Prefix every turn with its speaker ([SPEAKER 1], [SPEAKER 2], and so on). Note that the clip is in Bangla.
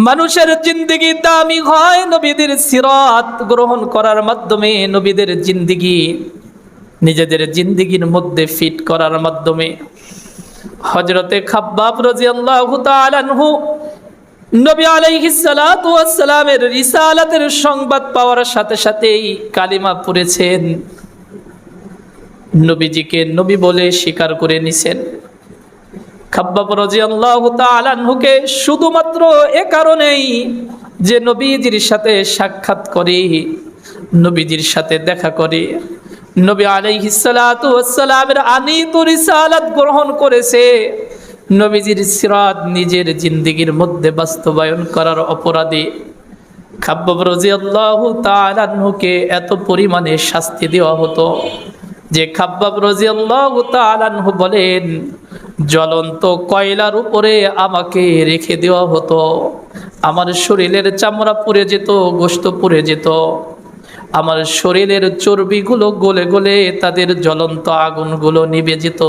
[SPEAKER 1] মানুষের জিন্দেগি দামি হয় নবীদের সিরাত গ্রহণ করার মাধ্যমে, নবীদের জিন্দেগি নিজেদের জিন্দেগির মধ্যে ফিট করার মাধ্যমে। হযরতে খাব্বাব রাদিয়াল্লাহু তাআলা আনহু নবী আলাইহিস সালাতু ওয়াস সালামের রিসালাতের সংবাদ পাওয়ার সাথে সাথেই কালিমা পড়েছেন, নবীজিকে নবী বলে স্বীকার করে নিছেন। খাব্বাব রাদিয়াল্লাহু তাআলা আনহুকে শুধুমাত্র এ কারণেই যে নবীজির সাথে সাক্ষাৎ করে, নবীজির সাথে দেখা করে, নবী আলাইহিস সালাতু ওয়াস সালামের আনিত রিসালাত গ্রহণ করেছে, নবীজির সিরাত নিজের জিন্দেগির মধ্যে বাস্তবায়ন করার অপরাধে খাব্বাব রাদিয়াল্লাহু তাআলা আনহুকে এত পরিমাণে শাস্তি দেওয়া হতো যে খাব্বাব রাদিয়াল্লাহু তাআলা আনহু বলেন, জ্বলন্ত কয়লার উপরে আমাকে রেখে দেওয়া হতো, আমার শরীরের চামড়া পুড়ে যেত, গোশত পুড়ে যেত, আমার শরীরের চর্বিগুলো গলে গলে তাদের জ্বলন্ত আগুনগুলো নিভে যেত।